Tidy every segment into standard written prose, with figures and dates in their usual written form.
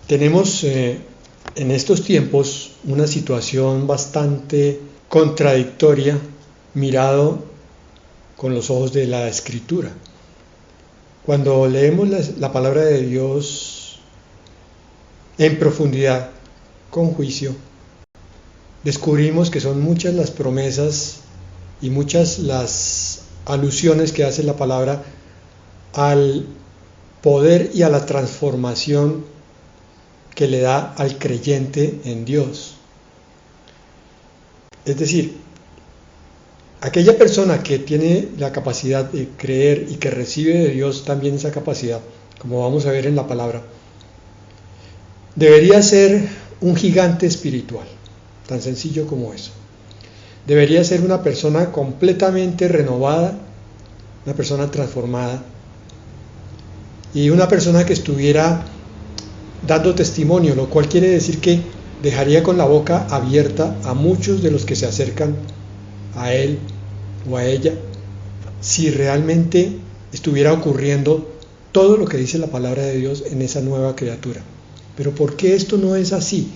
Tenemos en estos tiempos una situación bastante contradictoria mirado con los ojos de la Escritura. Cuando leemos la palabra de Dios en profundidad, con juicio, descubrimos que son muchas las promesas y muchas las alusiones que hace la palabra al poder y a la transformación que le da al creyente en Dios. Es decir, aquella persona que tiene la capacidad de creer y que recibe de Dios también esa capacidad, como vamos a ver en la palabra, debería ser un gigante espiritual, tan sencillo como eso. Debería ser una persona completamente renovada, una persona transformada y una persona que estuviera dando testimonio, lo cual quiere decir que dejaría con la boca abierta a muchos de los que se acercan a él o a ella, si realmente estuviera ocurriendo todo lo que dice la palabra de Dios en esa nueva criatura. Pero ¿por qué esto no es así?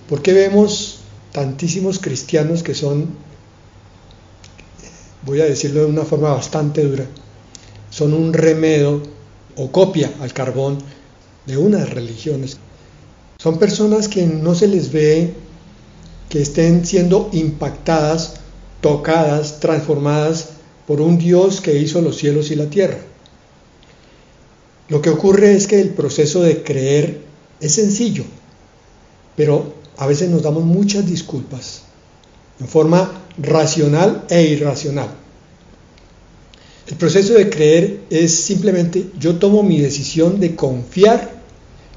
¿Por qué vemos tantísimos cristianos que son, voy a decirlo de una forma bastante dura, son un remedo o copia al carbón de unas religiones? Son personas que no se les ve que estén siendo impactadas, tocadas, transformadas por un Dios que hizo los cielos y la tierra. Lo que ocurre es que el proceso de creer es sencillo, pero a veces nos damos muchas disculpas en forma racional e irracional. El proceso de creer es simplemente yo tomo mi decisión de confiar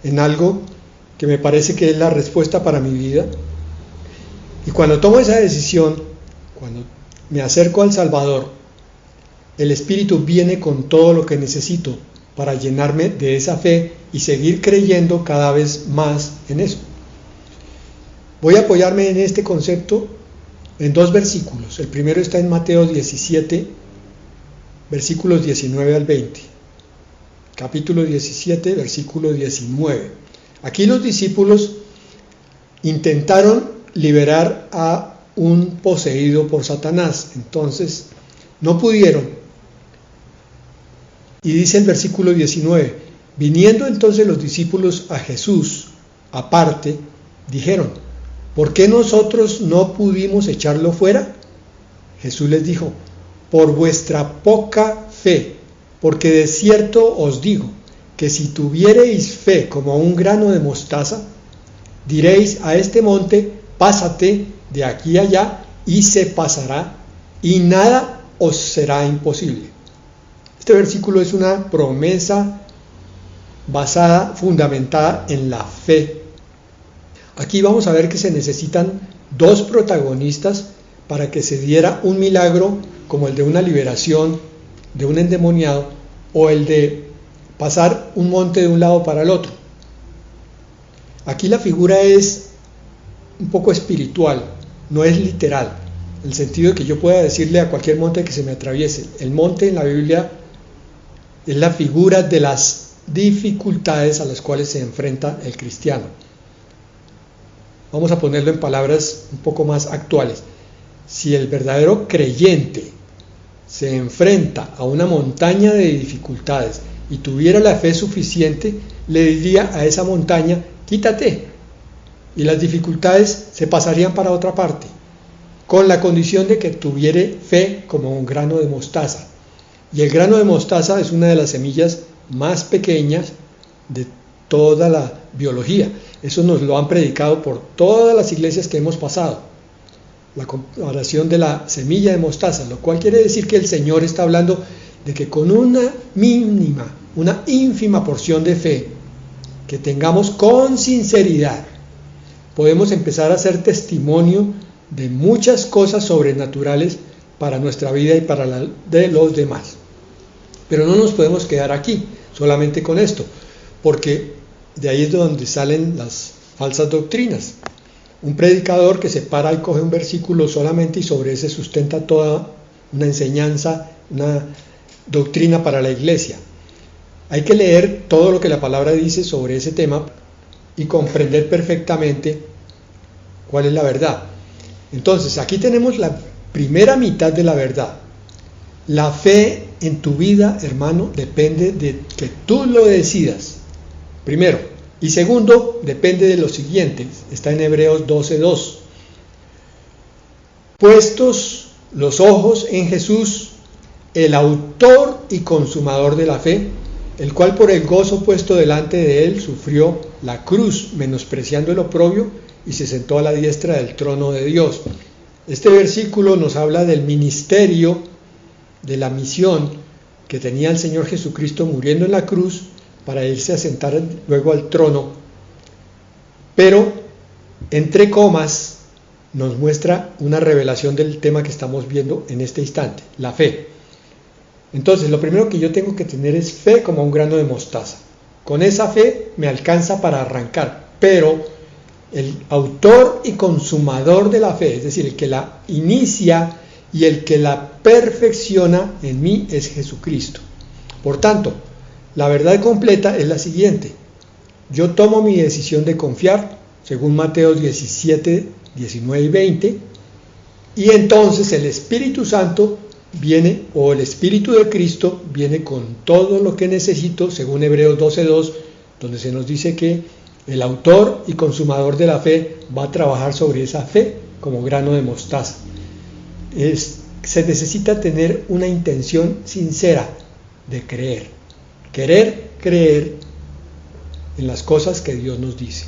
en algo que me parece que es la respuesta para mi vida, y cuando tomo esa decisión, cuando me acerco al Salvador, el Espíritu viene con todo lo que necesito para llenarme de esa fe y seguir creyendo cada vez más en eso. Voy a apoyarme en este concepto en dos versículos. El primero está en Mateo 17, versículos 19 al 20. Capítulo 17, versículo 19. Aquí los discípulos intentaron liberar a un poseído por Satanás, entonces no pudieron. Y dice el versículo 19, viniendo entonces los discípulos a Jesús aparte, dijeron, ¿por qué nosotros no pudimos echarlo fuera? Jesús les dijo, por vuestra poca fe, porque de cierto os digo, que si tuviereis fe como un grano de mostaza, diréis a este monte, pásate de aquí allá, y se pasará, y nada os será imposible. Este versículo es una promesa basada, fundamentada en la fe. Aquí vamos a ver que se necesitan dos protagonistas para que se diera un milagro como el de una liberación de un endemoniado o el de pasar un monte de un lado para el otro. Aquí la figura es un poco espiritual, no es literal, en el sentido de que yo pueda decirle a cualquier monte que se me atraviese. El monte en la Biblia es la figura de las dificultades a las cuales se enfrenta el cristiano. Vamos a ponerlo en palabras un poco más actuales. Si el verdadero creyente se enfrenta a una montaña de dificultades y tuviera la fe suficiente, le diría a esa montaña, quítate, y las dificultades se pasarían para otra parte, con la condición de que tuviera fe como un grano de mostaza. Y el grano de mostaza es una de las semillas más pequeñas de toda la biología. Eso nos lo han predicado por todas las iglesias que hemos pasado. La comparación de la semilla de mostaza, lo cual quiere decir que el Señor está hablando de que con una ínfima porción de fe que tengamos con sinceridad, podemos empezar a hacer testimonio de muchas cosas sobrenaturales para nuestra vida y para la de los demás. Pero no nos podemos quedar aquí solamente con esto, porque de ahí es donde salen las falsas doctrinas. Un predicador que se para y coge un versículo solamente y sobre ese sustenta toda una enseñanza, una doctrina para la iglesia. Hay que leer todo lo que la palabra dice sobre ese tema y comprender perfectamente cuál es la verdad. Entonces, aquí tenemos la primera mitad de la verdad. La fe en tu vida, hermano, depende de que tú lo decidas, primero. Y segundo, depende de lo siguiente, está en Hebreos 12:2. Puestos los ojos en Jesús, el autor y consumador de la fe, el cual por el gozo puesto delante de él sufrió la cruz, menospreciando el oprobio, y se sentó a la diestra del trono de Dios. Este versículo nos habla del ministerio, de la misión que tenía el Señor Jesucristo muriendo en la cruz para irse a sentar luego al trono, pero entre comas nos muestra una revelación del tema que estamos viendo en este instante, la fe. Entonces, lo primero que yo tengo que tener es fe como un grano de mostaza. Con esa fe me alcanza para arrancar, pero el autor y consumador de la fe, es decir, el que la inicia y el que la perfecciona en mí es Jesucristo. Por tanto, la verdad completa es la siguiente: yo tomo mi decisión de confiar, según Mateo 17, 19 y 20, y entonces el Espíritu Santo viene, o el Espíritu de Cristo viene con todo lo que necesito, según Hebreos 12:2, donde se nos dice que el autor y consumador de la fe va a trabajar sobre esa fe como grano de mostaza. Se necesita tener una intención sincera de creer, querer creer en las cosas que Dios nos dice.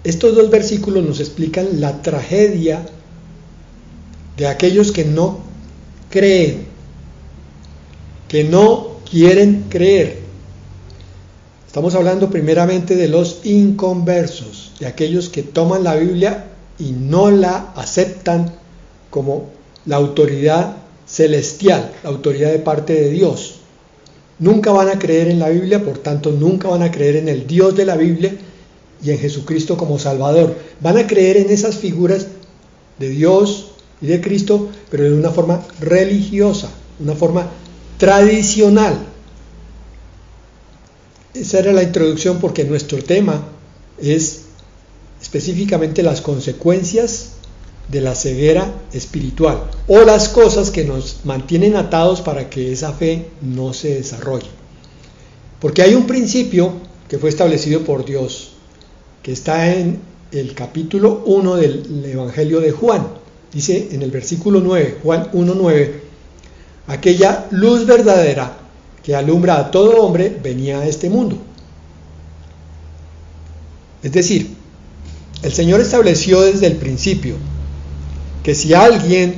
Estos dos versículos nos explican la tragedia de aquellos que no creen, que no quieren creer. Estamos hablando primeramente de los inconversos, de aquellos que toman la Biblia y no la aceptan como la autoridad celestial, la autoridad de parte de Dios. Nunca van a creer en la Biblia, por tanto nunca van a creer en el Dios de la Biblia y en Jesucristo como Salvador. Van a creer en esas figuras de Dios y de Cristo, pero de una forma religiosa, una forma tradicional. Esa era la introducción, porque nuestro tema es específicamente las consecuencias de la ceguera espiritual, o las cosas que nos mantienen atados para que esa fe no se desarrolle. Porque hay un principio que fue establecido por Dios, que está en el capítulo 1 del Evangelio de Juan. Dice en el versículo 9, Juan 1:9, aquella luz verdadera que alumbra a todo hombre venía a este mundo. Es decir, el Señor estableció desde el principio que si alguien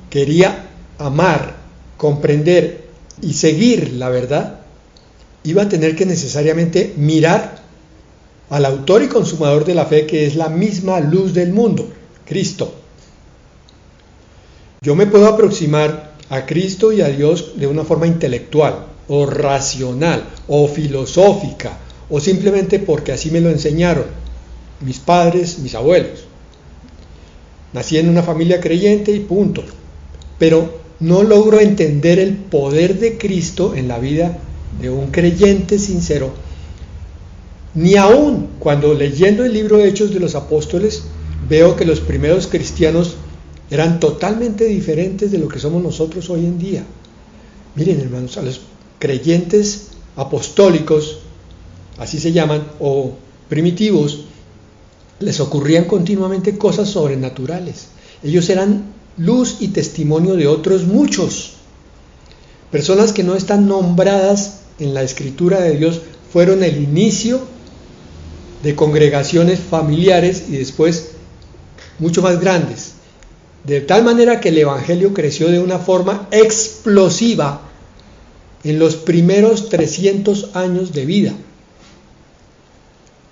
quería amar, comprender y seguir la verdad, iba a tener que necesariamente mirar al autor y consumador de la fe, que es la misma luz del mundo, Cristo. Yo me puedo aproximar a Cristo y a Dios de una forma intelectual, o racional, o filosófica, o simplemente porque así me lo enseñaron mis padres, mis abuelos. Nací en una familia creyente y punto. Pero no logro entender el poder de Cristo en la vida de un creyente sincero, ni aún cuando leyendo el libro de Hechos de los Apóstoles veo que los primeros cristianos eran totalmente diferentes de lo que somos nosotros hoy en día. Miren, hermanos, a los creyentes apostólicos, así se llaman, o primitivos, les ocurrían continuamente cosas sobrenaturales. Ellos eran luz y testimonio de otros muchos. Personas que no están nombradas en la Escritura de Dios fueron el inicio de congregaciones familiares y después mucho más grandes. De tal manera que el Evangelio creció de una forma explosiva en los primeros 300 años de vida.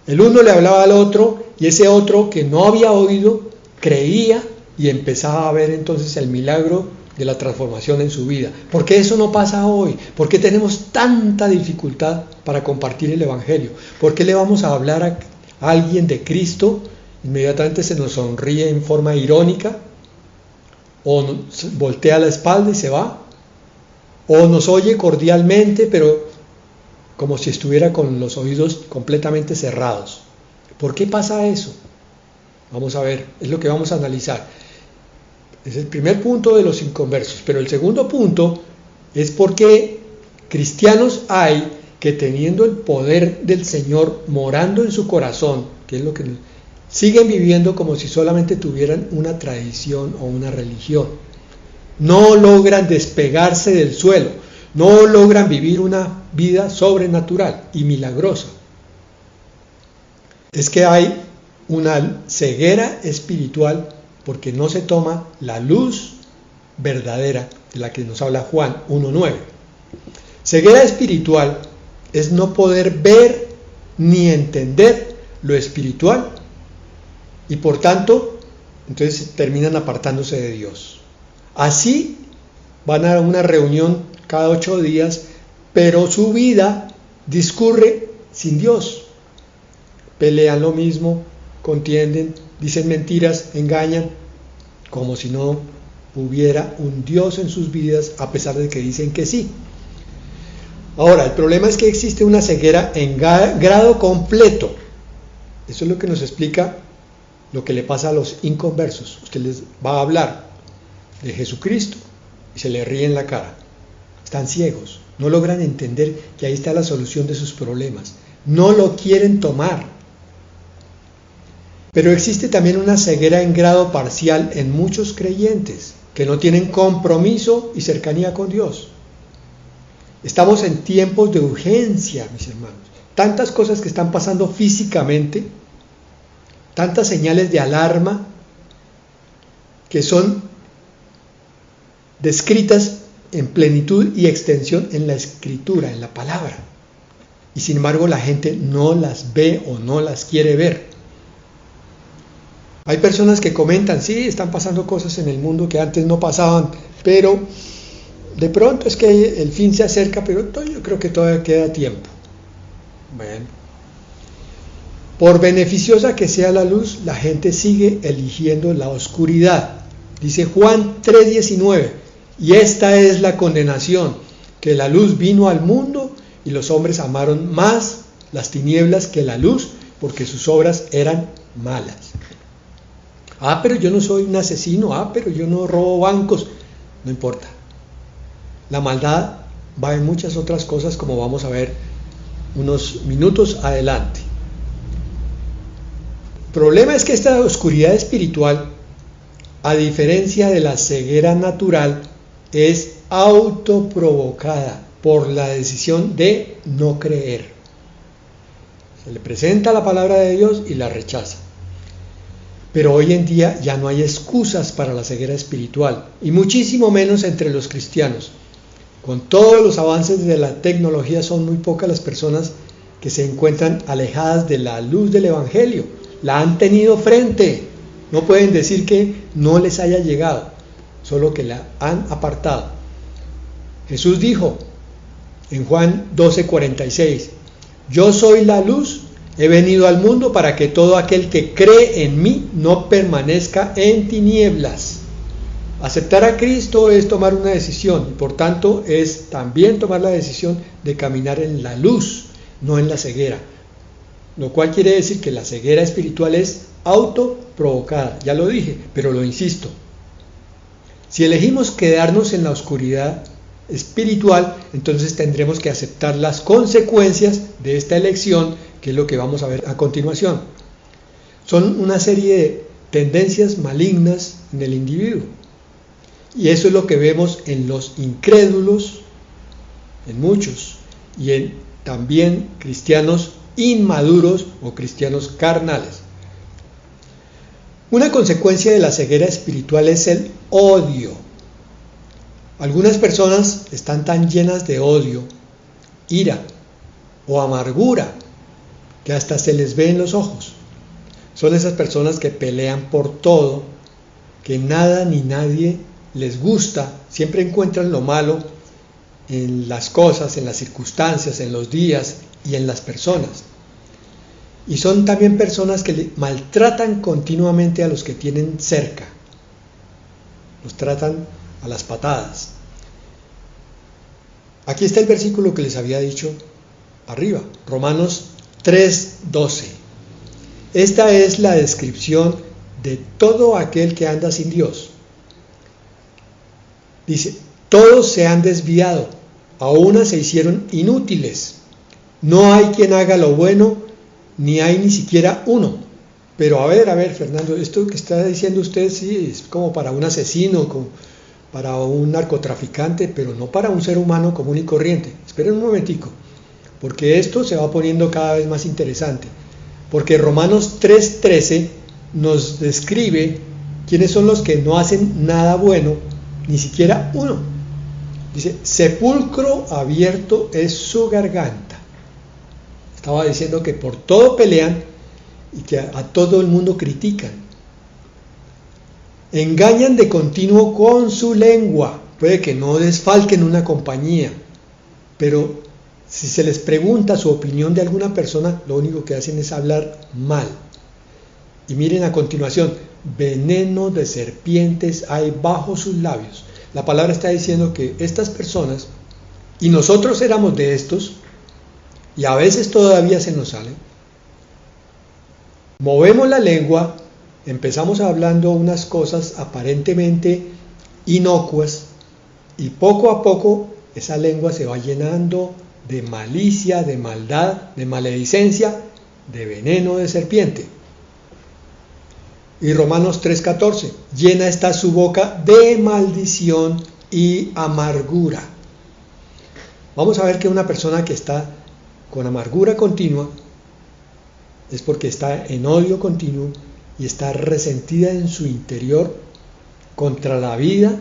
El uno le hablaba al otro y ese otro que no había oído creía y empezaba a ver entonces el milagro de la transformación en su vida. ¿Por qué eso no pasa hoy? ¿Por qué tenemos tanta dificultad para compartir el Evangelio? ¿Por qué le vamos a hablar a alguien de Cristo? Inmediatamente se nos sonríe en forma irónica, o nos voltea la espalda y se va, o nos oye cordialmente, pero como si estuviera con los oídos completamente cerrados. ¿Por qué pasa eso? Vamos a ver, es lo que vamos a analizar. Es el primer punto de los inconversos, pero el segundo punto es porque cristianos hay que teniendo el poder del Señor morando en su corazón, que es lo que siguen viviendo como si solamente tuvieran una tradición o una religión. No logran despegarse del suelo, no logran vivir una vida sobrenatural y milagrosa. Es que hay una ceguera espiritual porque no se toma la luz verdadera de la que nos habla Juan 1:9. Ceguera espiritual es no poder ver ni entender lo espiritual y por tanto entonces terminan apartándose de Dios. Así van a una reunión cada 8 días, pero su vida discurre sin Dios. Pelean lo mismo, contienden, dicen mentiras, engañan, como si no hubiera un Dios en sus vidas, a pesar de que dicen que sí. Ahora, el problema es que existe una ceguera en grado completo. Eso es lo que nos explica lo que le pasa a los inconversos. Usted les va a hablar de Jesucristo y se le ríe en la cara. Están ciegos, no logran entender que ahí está la solución de sus problemas. No lo quieren tomar. Pero existe también una ceguera en grado parcial en muchos creyentes que no tienen compromiso y cercanía con Dios. Estamos en tiempos de urgencia, mis hermanos. Tantas cosas que están pasando físicamente, tantas señales de alarma que son descritas en plenitud y extensión en la Escritura, en la palabra. Y sin embargo la gente no las ve o no las quiere ver. Hay personas que comentan, sí, están pasando cosas en el mundo que antes no pasaban, pero de pronto es que el fin se acerca, pero yo creo que todavía queda tiempo. Bueno, por beneficiosa que sea la luz, la gente sigue eligiendo la oscuridad. Dice Juan 3:19, y esta es la condenación, que la luz vino al mundo y los hombres amaron más las tinieblas que la luz, porque sus obras eran malas. Pero yo no soy un asesino, pero yo no robo bancos. No importa. La maldad va en muchas otras cosas, como vamos a ver unos minutos adelante. El problema es que esta oscuridad espiritual, a diferencia de la ceguera natural, es autoprovocada por la decisión de no creer. Se le presenta la palabra de Dios y la rechaza. Pero hoy en día ya no hay excusas para la ceguera espiritual, y muchísimo menos entre los cristianos. Con todos los avances de la tecnología son muy pocas las personas que se encuentran alejadas de la luz del Evangelio. La han tenido frente. No pueden decir que no les haya llegado, solo que la han apartado. Jesús dijo en Juan 12:46, yo soy la luz. He venido al mundo para que todo aquel que cree en mí no permanezca en tinieblas. Aceptar a Cristo es tomar una decisión, y por tanto es también tomar la decisión de caminar en la luz, no en la ceguera. Lo cual quiere decir que la ceguera espiritual es autoprovocada, ya lo dije, pero lo insisto. Si elegimos quedarnos en la oscuridad espiritual, entonces tendremos que aceptar las consecuencias de esta elección, que es lo que vamos a ver a continuación. Son una serie de tendencias malignas en el individuo, y eso es lo que vemos en los incrédulos, en muchos, y en también cristianos inmaduros o cristianos carnales. Una consecuencia de la ceguera espiritual es el odio. Algunas personas están tan llenas de odio, ira o amargura que hasta se les ve en los ojos. Son esas personas que pelean por todo, que nada ni nadie les gusta, siempre encuentran lo malo en las cosas, en las circunstancias, en los días y en las personas. Y son también personas que maltratan continuamente a los que tienen cerca. Los tratan a las patadas. Aquí está el versículo que les había dicho arriba, Romanos 3:12. Esta es la descripción de todo aquel que anda sin Dios. Dice, todos se han desviado, a una se hicieron inútiles. No hay quien haga lo bueno, ni hay ni siquiera uno. Pero a ver, Fernando, esto que está diciendo usted sí es como para un asesino, como para un narcotraficante, pero no para un ser humano común y corriente. Esperen un momentico, porque esto se va poniendo cada vez más interesante. Porque Romanos 3:13 nos describe quiénes son los que no hacen nada bueno, ni siquiera uno. Dice, sepulcro abierto es su garganta. Estaba diciendo que por todo pelean y que a todo el mundo critican. Engañan de continuo con su lengua. Puede que no desfalquen una compañía, pero si se les pregunta su opinión de alguna persona, lo único que hacen es hablar mal. Y miren a continuación, veneno de serpientes hay bajo sus labios. La palabra está diciendo que estas personas, y nosotros éramos de estos, y a veces todavía se nos sale, movemos la lengua, empezamos hablando unas cosas aparentemente inocuas, y poco a poco esa lengua se va llenando de malicia, de maldad, de maledicencia, de veneno de serpiente. Y Romanos 3:14, llena está su boca de maldición y amargura. Vamos a ver que una persona que está con amargura continua es porque está en odio continuo y está resentida en su interior contra la vida,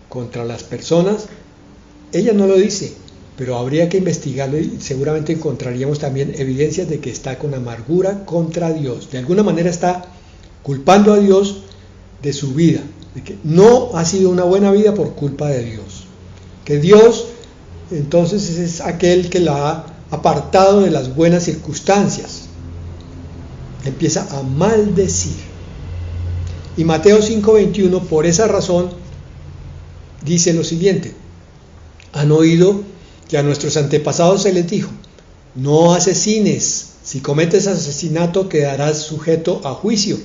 contra las personas. Ella no lo dice, pero habría que investigarlo y seguramente encontraríamos también evidencias de que está con amargura contra Dios. De alguna manera está culpando a Dios de su vida, de que no ha sido una buena vida por culpa de Dios. Que Dios entonces es aquel que la ha apartado de las buenas circunstancias. Empieza a maldecir. Y Mateo 5:21, por esa razón, dice lo siguiente: han oído que a nuestros antepasados se les dijo, no asesines, si cometes asesinato quedarás sujeto a juicio.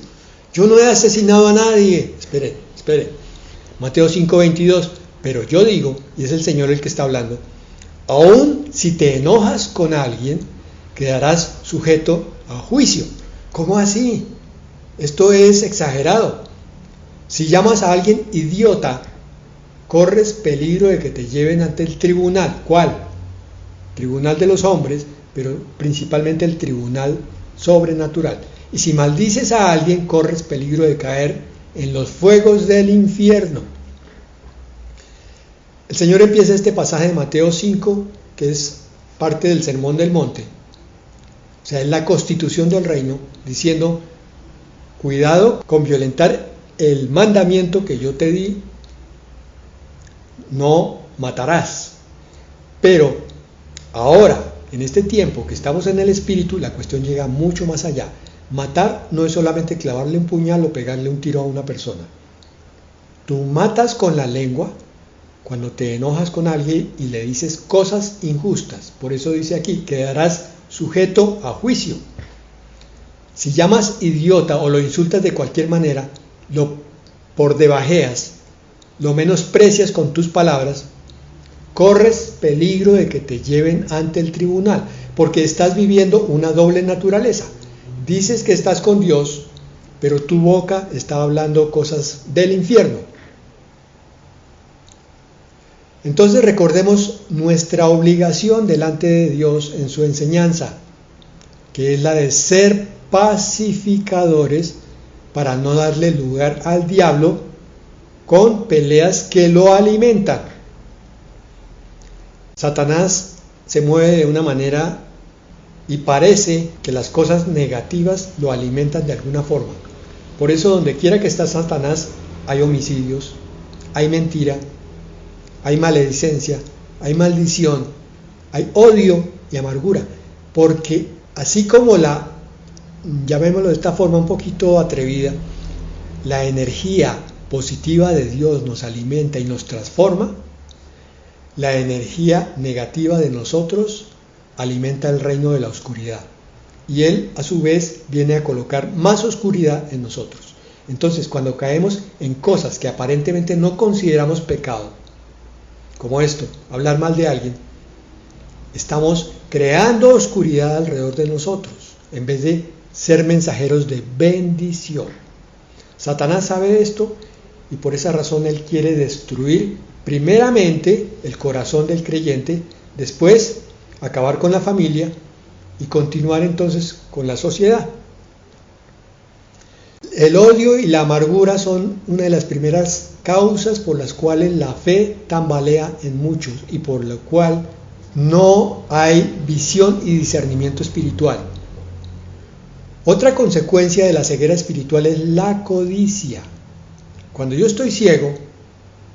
Yo no he asesinado a nadie. Espere. Mateo 5:22, pero yo digo, y es el Señor el que está hablando, aún si te enojas con alguien, quedarás sujeto a juicio. ¿Cómo así? Esto es exagerado. Si llamas a alguien idiota, corres peligro de que te lleven ante el tribunal. ¿Cuál? Tribunal de los hombres, pero principalmente el tribunal sobrenatural. Y si maldices a alguien, corres peligro de caer en los fuegos del infierno. El Señor empieza este pasaje de Mateo 5, que es parte del Sermón del Monte, o sea, es la constitución del reino, diciendo, cuidado con violentar el mandamiento que yo te di, no matarás. Pero ahora, en este tiempo que estamos en el Espíritu, la cuestión llega mucho más allá. Matar no es solamente clavarle un puñal o pegarle un tiro a una persona. Tú matas con la lengua cuando te enojas con alguien y le dices cosas injustas. Por eso dice aquí, quedarás sujeto a juicio. Si llamas idiota o lo insultas de cualquier manera, lo por debajeas, lo menosprecias con tus palabras, corres peligro de que te lleven ante el tribunal, porque estás viviendo una doble naturaleza. Dices que estás con Dios, pero tu boca está hablando cosas del infierno. Entonces recordemos nuestra obligación delante de Dios en su enseñanza, que es la de ser pacificadores para no darle lugar al diablo con peleas que lo alimentan. Satanás se mueve de una manera y parece que las cosas negativas lo alimentan de alguna forma. Por eso donde quiera que está Satanás hay homicidios, hay mentira, hay maledicencia, hay maldición, hay odio y amargura. Porque así como llamémoslo de esta forma un poquito atrevida, la energía positiva de Dios nos alimenta y nos transforma, la energía negativa de nosotros alimenta el reino de la oscuridad. Y él, a su vez, viene a colocar más oscuridad en nosotros. Entonces, cuando caemos en cosas que aparentemente no consideramos pecado, como esto, hablar mal de alguien, estamos creando oscuridad alrededor de nosotros, en vez de ser mensajeros de bendición. Satanás sabe esto y por esa razón él quiere destruir primeramente el corazón del creyente, después acabar con la familia y continuar entonces con la sociedad. El odio y la amargura son una de las primeras causas por las cuales la fe tambalea en muchos y por lo cual no hay visión y discernimiento espiritual. Otra consecuencia de la ceguera espiritual es la codicia. Cuando yo estoy ciego,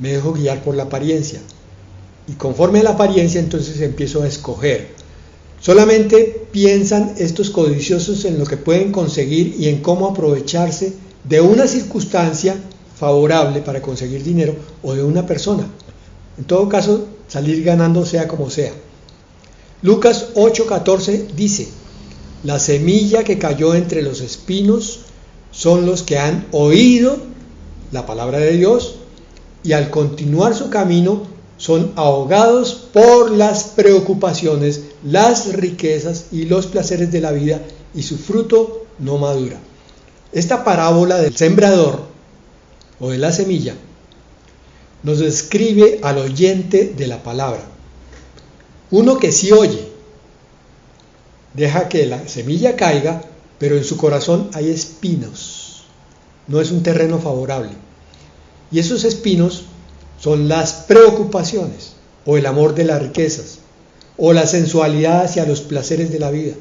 me dejo guiar por la apariencia y conforme a la apariencia entonces empiezo a escoger. Solamente piensan estos codiciosos en lo que pueden conseguir y en cómo aprovecharse de una circunstancia favorable para conseguir dinero o de una persona. En todo caso, salir ganando sea como sea. Lucas 8:14 dice: la semilla que cayó entre los espinos son los que han oído la palabra de Dios y al continuar su camino son ahogados por las preocupaciones, las riquezas y los placeres de la vida y su fruto no madura. Esta parábola del sembrador o de la semilla nos describe al oyente de la palabra. Uno que sí oye, deja que la semilla caiga, pero en su corazón hay espinos. No es un terreno favorable. Y esos espinos son las preocupaciones, o el amor de las riquezas, o la sensualidad hacia los placeres de la vida.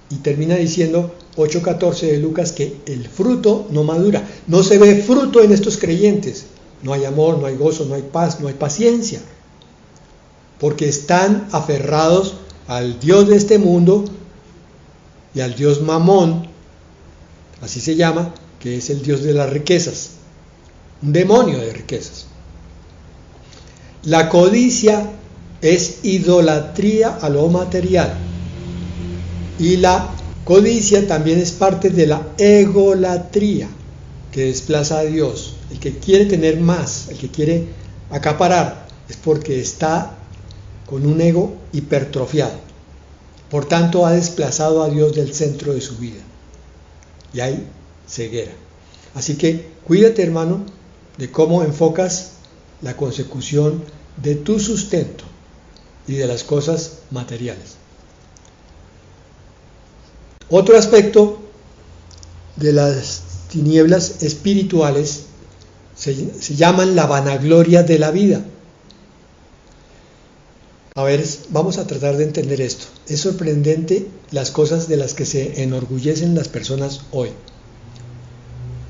Y termina diciendo 8:14 de Lucas que el fruto no madura. No se ve fruto en estos creyentes. No hay amor, no hay gozo, no hay paz, no hay paciencia. Porque están aferrados al Dios de este mundo y al Dios Mamón, así se llama, que es el Dios de las riquezas, un demonio de riquezas. La codicia es idolatría a lo material y la codicia también es parte de la egolatría que desplaza a Dios. El que quiere tener más, el que quiere acaparar, es porque está con un ego hipertrofiado. Por tanto, ha desplazado a Dios del centro de su vida. Y hay ceguera. Así que cuídate, hermano, de cómo enfocas la consecución de tu sustento y de las cosas materiales. Otro aspecto de las tinieblas espirituales se llaman la vanagloria de la vida. A ver, vamos a tratar de entender esto. Es sorprendente las cosas de las que se enorgullecen las personas hoy.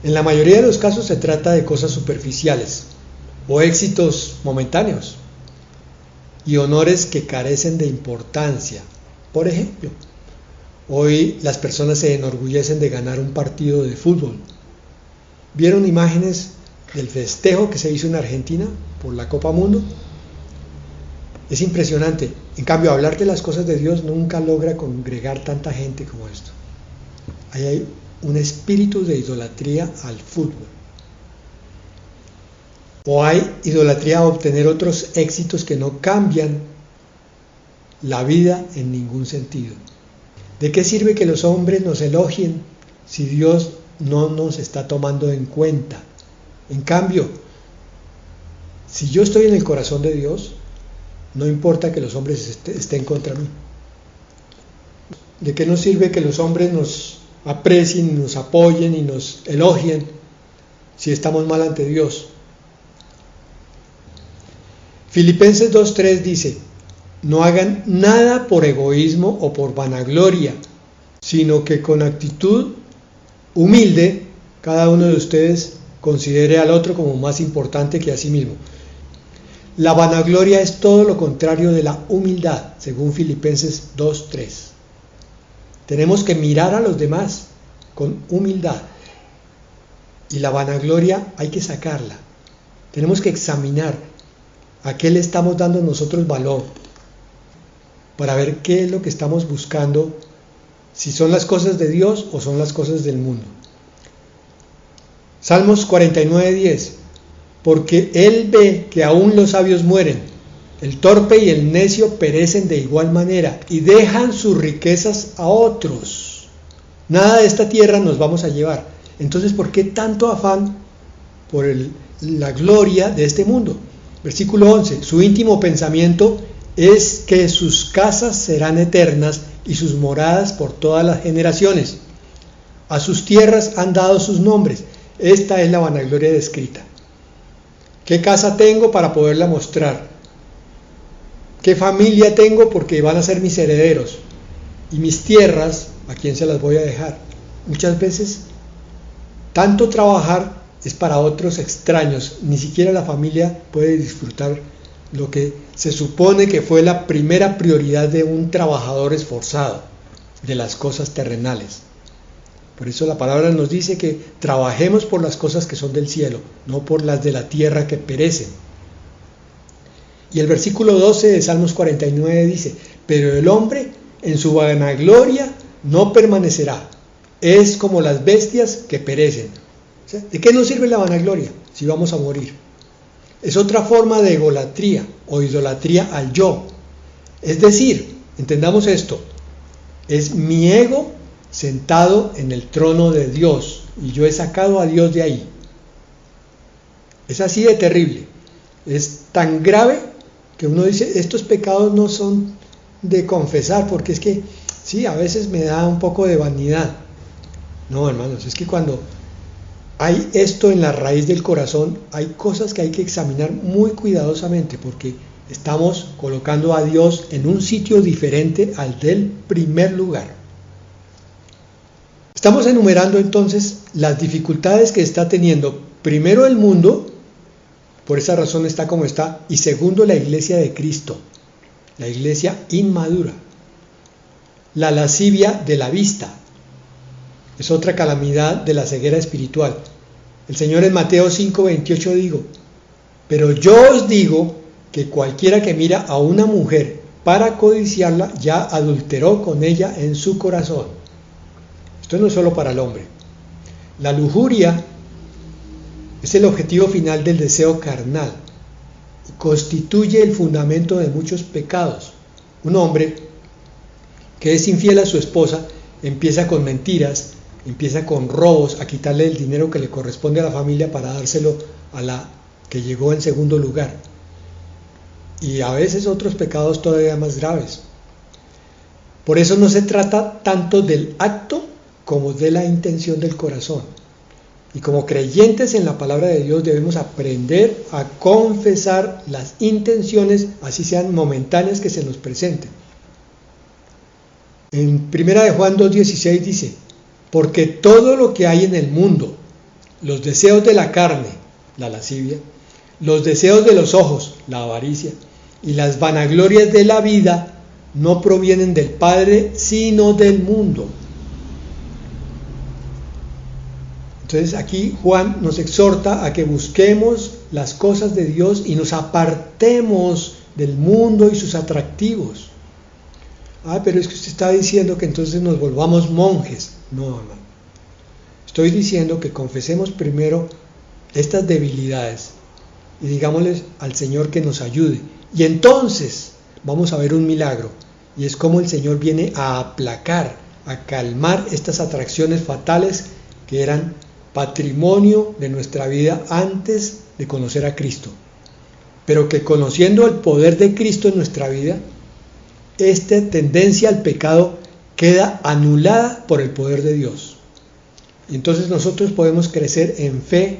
En la mayoría de los casos se trata de cosas superficiales o éxitos momentáneos y honores que carecen de importancia. Por ejemplo, hoy las personas se enorgullecen de ganar un partido de fútbol. ¿Vieron imágenes del festejo que se hizo en Argentina por la Copa Mundo? Es impresionante. En cambio, hablar de las cosas de Dios nunca logra congregar tanta gente como esto. Ahí hay un espíritu de idolatría al fútbol. O hay idolatría a obtener otros éxitos que no cambian la vida en ningún sentido. ¿De qué sirve que los hombres nos elogien si Dios no nos está tomando en cuenta? En cambio, si yo estoy en el corazón de Dios, no importa que los hombres estén contra mí. ¿De qué nos sirve que los hombres nos aprecien, nos apoyen y nos elogien si estamos mal ante Dios? Filipenses 2:3 dice: no hagan nada por egoísmo o por vanagloria, sino que con actitud humilde cada uno de ustedes considere al otro como más importante que a sí mismo. La vanagloria es todo lo contrario de la humildad, según Filipenses 2:3. Tenemos que mirar a los demás con humildad. Y la vanagloria hay que sacarla. Tenemos que examinar a qué le estamos dando nosotros valor. para ver qué es lo que estamos buscando, si son las cosas de Dios o son las cosas del mundo. Salmos 49:10, porque Él ve que aún los sabios mueren, el torpe y el necio perecen de igual manera y dejan sus riquezas a otros. Nada de esta tierra nos vamos a llevar. Entonces, ¿por qué tanto afán por la gloria de este mundo? Versículo 11, su íntimo pensamiento es que sus casas serán eternas y sus moradas por todas las generaciones. A sus tierras han dado sus nombres. Esta es la vanagloria descrita. ¿Qué casa tengo para poderla mostrar? ¿Qué familia tengo porque van a ser mis herederos? Y mis tierras, ¿a quién se las voy a dejar? Muchas veces, tanto trabajar es para otros extraños. Ni siquiera la familia puede disfrutar lo que se supone que fue la primera prioridad de un trabajador esforzado, de las cosas terrenales. Por eso la palabra nos dice que trabajemos por las cosas que son del cielo, no por las de la tierra que perecen. Y el versículo 12 de Salmos 49 dice, pero el hombre en su vanagloria no permanecerá, es como las bestias que perecen. O sea, ¿de qué nos sirve la vanagloria si vamos a morir? Es otra forma de egolatría o idolatría al yo. Es decir, entendamos esto, es mi ego sentado en el trono de Dios y yo he sacado a Dios de ahí. Es así de terrible, es tan grave que uno dice, estos pecados no son de confesar, porque es que, sí, a veces me da un poco de vanidad. No, hermanos, es que cuando hay esto en la raíz del corazón, hay cosas que hay que examinar muy cuidadosamente, porque estamos colocando a Dios en un sitio diferente al del primer lugar. Estamos enumerando entonces las dificultades que está teniendo, primero el mundo, por esa razón está como está, y segundo la iglesia de Cristo, la iglesia inmadura. La lascivia de la vista es otra calamidad de la ceguera espiritual. El Señor en Mateo 5:28 dijo, pero yo os digo que cualquiera que mira a una mujer para codiciarla ya adulteró con ella en su corazón. Esto no es solo para el hombre. La lujuria es el objetivo final del deseo carnal. Constituye el fundamento de muchos pecados. Un hombre que es infiel a su esposa empieza con mentiras, empieza con robos, a quitarle el dinero que le corresponde a la familia para dárselo a la que llegó en segundo lugar. Y a veces otros pecados todavía más graves. Por eso no se trata tanto del acto como de la intención del corazón. Y como creyentes en la palabra de Dios debemos aprender a confesar las intenciones, así sean momentáneas, que se nos presenten. En 1 de Juan 2:16 dice, porque todo lo que hay en el mundo, los deseos de la carne, la lascivia, los deseos de los ojos, la avaricia, y las vanaglorias de la vida, no provienen del Padre, sino del mundo. Entonces aquí Juan nos exhorta a que busquemos las cosas de Dios y nos apartemos del mundo y sus atractivos. Pero es que usted está diciendo que entonces nos volvamos monjes. No, hermano. Estoy diciendo que confesemos primero estas debilidades y digámosles al Señor que nos ayude. Y entonces vamos a ver un milagro. Y es como el Señor viene a aplacar, a calmar estas atracciones fatales que eran patrimonio de nuestra vida antes de conocer a Cristo, pero que conociendo el poder de Cristo en nuestra vida, esta tendencia al pecado queda anulada por el poder de Dios. Y entonces nosotros podemos crecer en fe,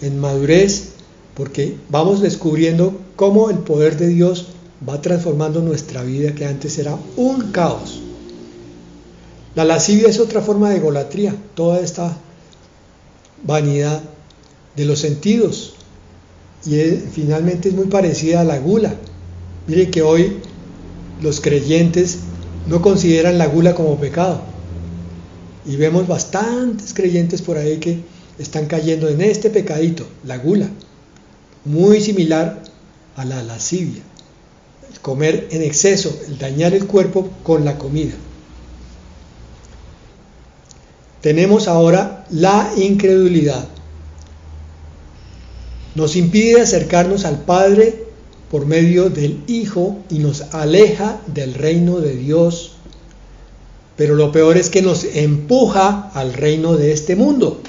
en madurez, porque vamos descubriendo cómo el poder de Dios va transformando nuestra vida, que antes era un caos. La lascivia es otra forma de egolatría, toda esta vanidad de los sentidos, y finalmente es muy parecida a la gula. Mire que hoy los creyentes no consideran la gula como pecado, y vemos bastantes creyentes por ahí que están cayendo en este pecadito, la gula, muy similar a la lascivia. comer en exceso, el dañar el cuerpo con la comida. Tenemos ahora la incredulidad. Nos impide acercarnos al Padre por medio del Hijo y nos aleja del reino de Dios. Pero lo peor es que nos empuja al reino de este mundo.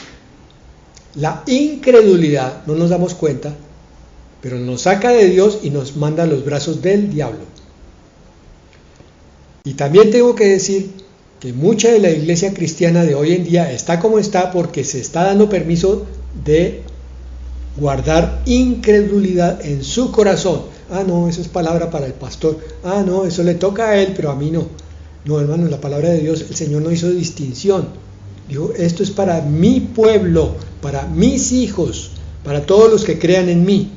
La incredulidad, no nos damos cuenta, pero nos saca de Dios y nos manda a los brazos del diablo. Y también tengo que decir que mucha de la iglesia cristiana de hoy en día está como está porque se está dando permiso de guardar incredulidad en su corazón. Ah, no, eso es palabra para el pastor. Ah, no, eso le toca a él, pero a mí no. No, hermano, en la palabra de Dios el Señor no hizo distinción. Dijo, esto es para mi pueblo, para mis hijos, para todos los que crean en mí.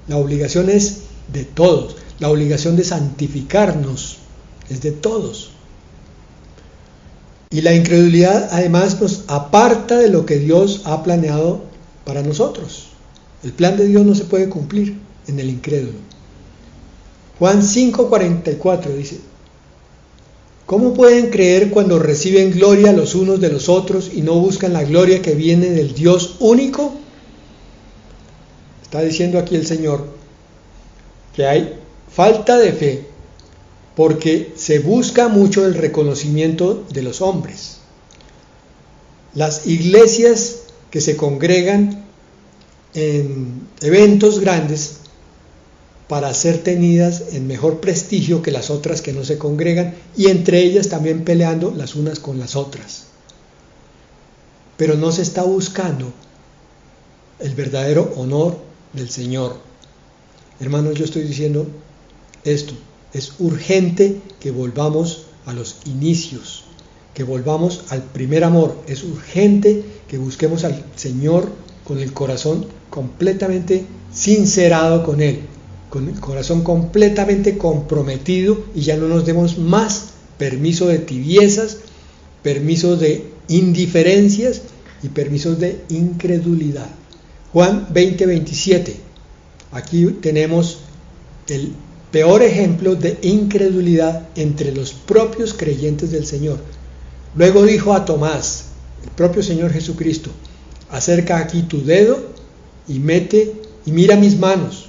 La obligación es de todos. La obligación de santificarnos es de todos. Y la incredulidad además nos aparta de lo que Dios ha planeado para nosotros. El plan de Dios no se puede cumplir en el incrédulo. Juan 5:44 dice, ¿cómo pueden creer cuando reciben gloria los unos de los otros y no buscan la gloria que viene del Dios único? Está diciendo aquí el Señor que hay falta de fe porque se busca mucho el reconocimiento de los hombres. Las iglesias que se congregan en eventos grandes para ser tenidas en mejor prestigio que las otras que no se congregan y entre ellas también peleando las unas con las otras. Pero no se está buscando el verdadero honor del Señor. Hermanos, yo estoy diciendo esto, es urgente que volvamos a los inicios, que volvamos al primer amor, es urgente que busquemos al Señor con el corazón completamente sincerado con Él, con el corazón completamente comprometido y ya no nos demos más permiso de tibiezas, permisos de indiferencias y permisos de incredulidad. Juan 20:27, aquí tenemos el peor ejemplo de incredulidad entre los propios creyentes del Señor. Luego dijo a Tomás, el propio Señor Jesucristo, acerca aquí tu dedo y mira mis manos.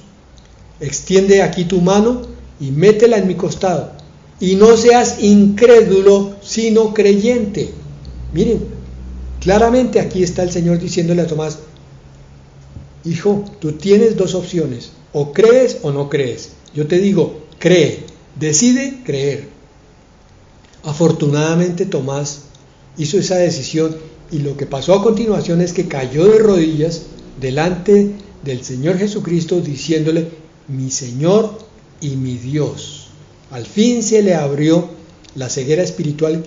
Extiende aquí tu mano y métela en mi costado. Y no seas incrédulo, sino creyente. Miren, claramente aquí está el Señor diciéndole a Tomás, hijo, tú tienes dos opciones, o crees o no crees. Yo te digo, cree, decide creer. Afortunadamente Tomás hizo esa decisión y lo que pasó a continuación es que cayó de rodillas delante del Señor Jesucristo diciéndole, mi Señor y mi Dios. Al fin se le abrió la ceguera espiritual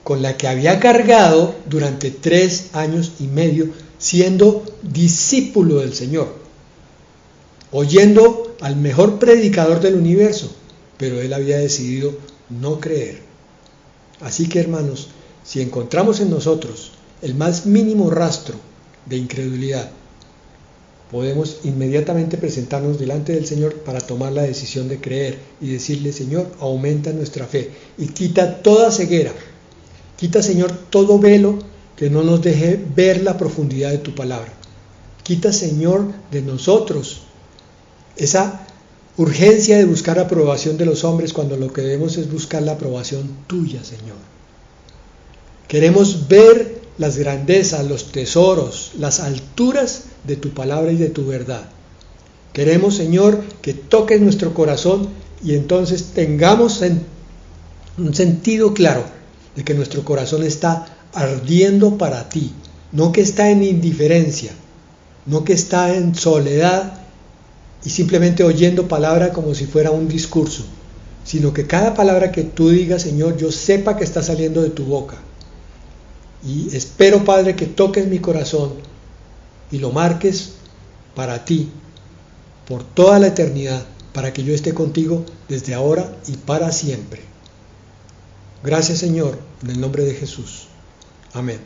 con la que había cargado durante 3 años y medio siendo discípulo del Señor, oyendo al mejor predicador del universo, pero él había decidido no creer. Así que, hermanos, si encontramos en nosotros el más mínimo rastro de incredulidad, podemos inmediatamente presentarnos delante del Señor para tomar la decisión de creer y decirle, Señor, aumenta nuestra fe y quita toda ceguera, quita, Señor, todo velo que no nos deje ver la profundidad de tu palabra. Quita, Señor, de nosotros esa urgencia de buscar aprobación de los hombres cuando lo que debemos es buscar la aprobación tuya, Señor. Queremos ver las grandezas, los tesoros, las alturas de tu palabra y de tu verdad. Queremos, Señor, que toques nuestro corazón y entonces tengamos un sentido claro de que nuestro corazón está ardiendo para ti, no que está en indiferencia, no que está en soledad y simplemente oyendo palabra como si fuera un discurso, sino que cada palabra que tú digas, Señor, yo sepa que está saliendo de tu boca. Y espero, Padre, que toques mi corazón y lo marques para ti, por toda la eternidad, para que yo esté contigo desde ahora y para siempre. Gracias, Señor, en el nombre de Jesús. Amén.